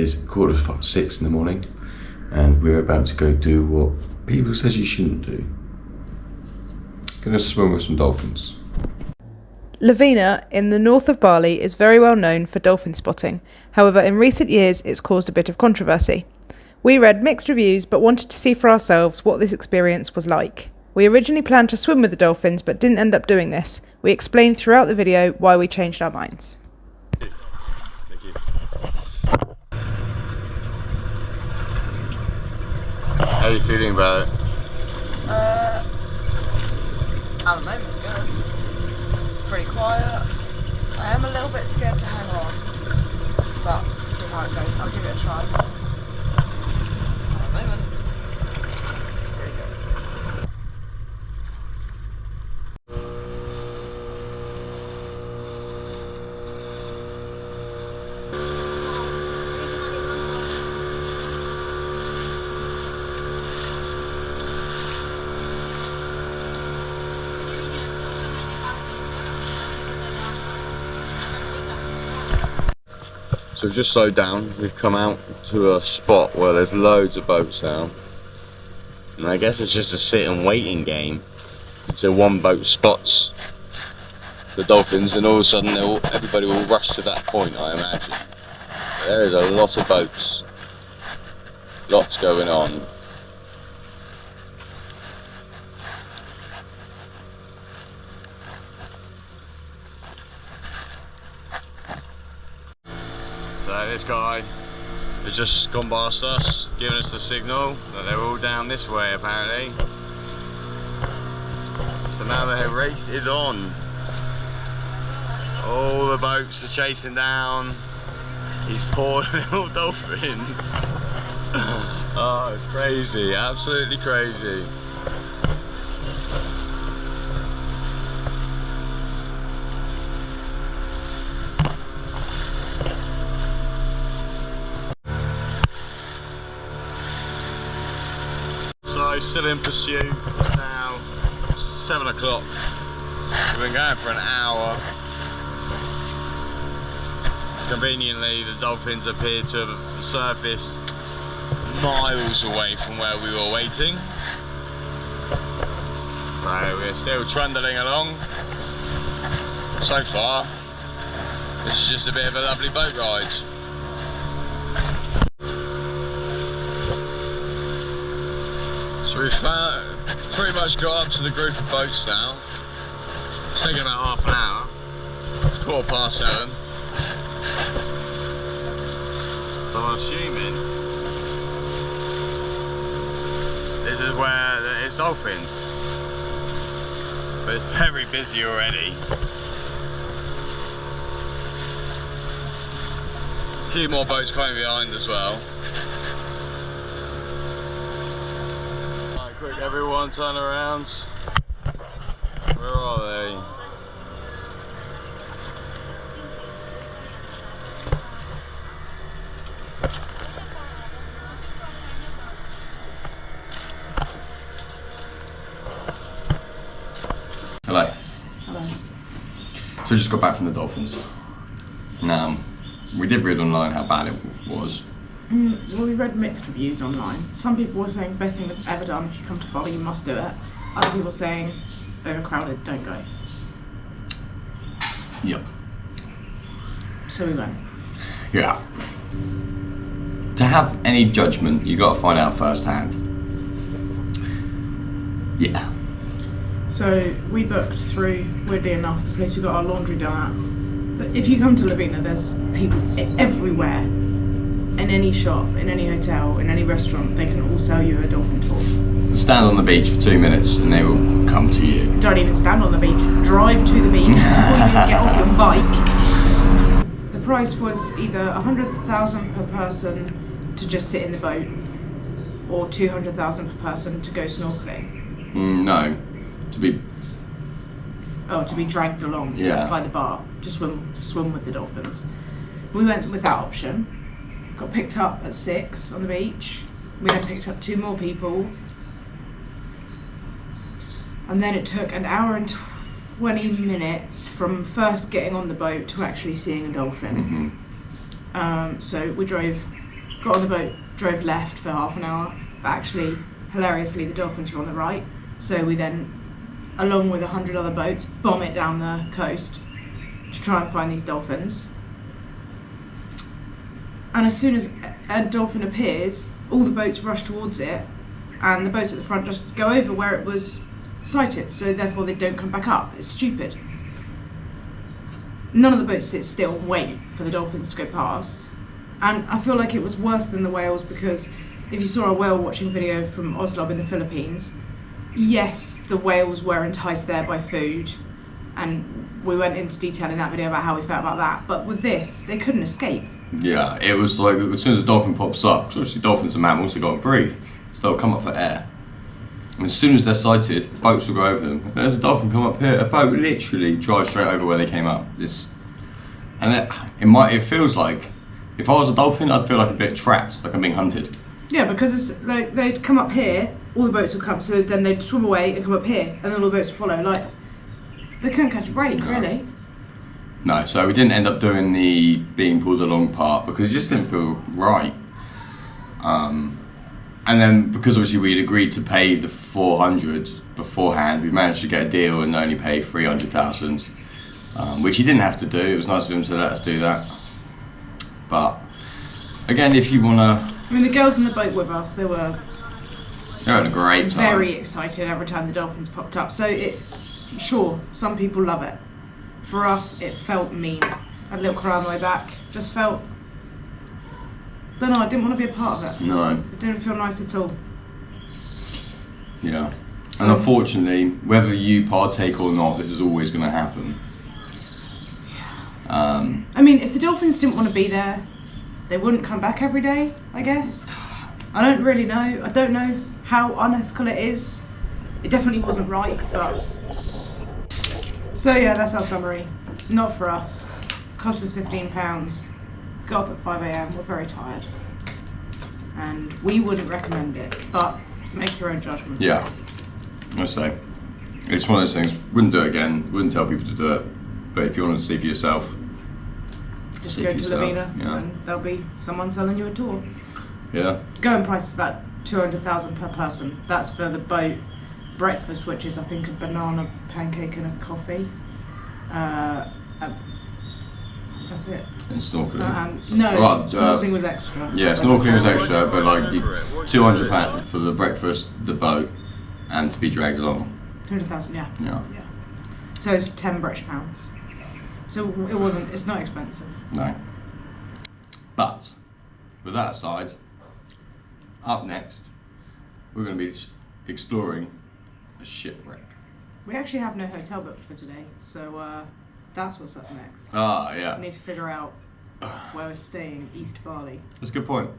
is 6:15 in the morning, and we're about to go do what people says you shouldn't do. Gonna swim with some dolphins. Lovina, in the north of Bali, is very well known for dolphin spotting. However, in recent years, it's caused a bit of controversy. We read mixed reviews but wanted to see for ourselves what this experience was like. We originally planned to swim with the dolphins but didn't end up doing this. We explained throughout the video why we changed our minds. Thank you. How are you feeling about it? At the moment, good. Pretty quiet. I am a little bit scared to hang on, but see how it goes. I'll give it a try. At the moment, pretty good. So we've just slowed down. We've come out to a spot where there's loads of boats now, and I guess it's just a sit and waiting game until one boat spots the dolphins, and all of a sudden everybody will rush to that point, I imagine. There is a lot of boats, lots going on. So this guy has just gone past us, giving us the signal that they're all down this way apparently. So now the race is on. All the boats are chasing down these poor little dolphins. Oh, it's crazy, absolutely crazy. Still in pursuit. It's now 7 o'clock. We've been going for an hour. Conveniently, the dolphins appear to have surfaced miles away from where we were waiting. So we're still trundling along. So far, this is just a bit of a lovely boat ride. So we've pretty much got up to the group of boats now. It's taken about half an hour. It's 7:15. So I'm assuming this is where there is dolphins. But it's very busy already. A few more boats coming behind as well. Quick, everyone turn around. Where are they? Hello. Hello. So we just got back from the Dolphins. Now, we did read online how bad it was. Well, we read mixed reviews online. Some people were saying best thing they've ever done. If you come to Bali, you must do it. Other people saying overcrowded, don't go. Yep. So we went. Yeah. To have any judgment, you got to find out firsthand. Yeah. So we booked through, weirdly enough, the place we got our laundry done at. But if you come to Lovina, there's people everywhere. In any shop, in any hotel, in any restaurant, they can all sell you a dolphin tour. Stand on the beach for 2 minutes and they will come to you. Don't even stand on the beach. Drive to the beach before you even get off your bike. The price was either 100,000 per person to just sit in the boat, or 200,000 per person to go snorkeling. No, to be dragged along by the bar to swim with the dolphins. We went with that option. Got picked up at 6 on the beach. We then picked up 2 more people. And then it took an hour and 20 minutes from first getting on the boat to actually seeing a dolphin. Mm-hmm. So we drove got on the boat, drove left for half an hour, but actually, hilariously, the dolphins were on the right. So we then, along with 100 other boats, bomb it down the coast to try and find these dolphins. And as soon as a dolphin appears, all the boats rush towards it, and the boats at the front just go over where it was sighted, so therefore they don't come back up. It's stupid. None of the boats sit still and wait for the dolphins to go past. And I feel like it was worse than the whales, because if you saw a whale watching video from Oslo in the Philippines, yes, the whales were enticed there by food, and we went into detail in that video about how we felt about that. But with this, they couldn't escape. Yeah, it was like as soon as a dolphin pops up, 'cause obviously dolphins are mammals, they've got to breathe, so they'll come up for air. And as soon as they're sighted, boats will go over them. If there's a dolphin come up here, a boat literally drives straight over where they came up. It feels like, if I was a dolphin, I'd feel like a bit trapped, like I'm being hunted. Yeah, because it's like they'd come up here, all the boats would come, so then they'd swim away and come up here, and then all the boats would follow. Like, they couldn't catch a break, really. No, so we didn't end up doing the being pulled along part because it just didn't feel right. And then because obviously we'd agreed to pay the 400 beforehand, we managed to get a deal and only pay 300,000, which he didn't have to do. It was nice of him to let us do that. But again, if you wanna, I mean, the girls in the boat with us, they were having a great time. Very excited every time the dolphins popped up. So sure, some people love it. For us, it felt mean. I had a little cry on the way back. Just felt, don't know, I didn't want to be a part of it. No. It didn't feel nice at all. Yeah. So, and unfortunately, whether you partake or not, this is always going to happen. I mean, if the dolphins didn't want to be there, they wouldn't come back every day, I guess. I don't really know. I don't know how unethical it is. It definitely wasn't right, but... So yeah, that's our summary. Not for us. Cost us £15. Got up at 5 AM. We're very tired. And we wouldn't recommend it, but make your own judgment. Yeah, I say. It's one of those things, wouldn't do it again, wouldn't tell people to do it, but if you want to see for yourself, just go to Lovina and there'll be someone selling you a tour. Yeah. Going price is about 200,000 per person. That's for the boat breakfast, which is I think a banana pancake and a coffee. That's it. And snorkeling. Snorkeling was extra. Yeah, snorkeling was extra, but like £200 for the breakfast, the boat, and to be dragged along. 200,000, yeah. Yeah. So it's £10 British pounds. So it's not expensive. No. But with that aside, up next, we're going to be exploring a shipwreck. We actually have no hotel booked for today, so that's what's up next. Ah, yeah. We need to figure out where we're staying, East Bali. That's a good point.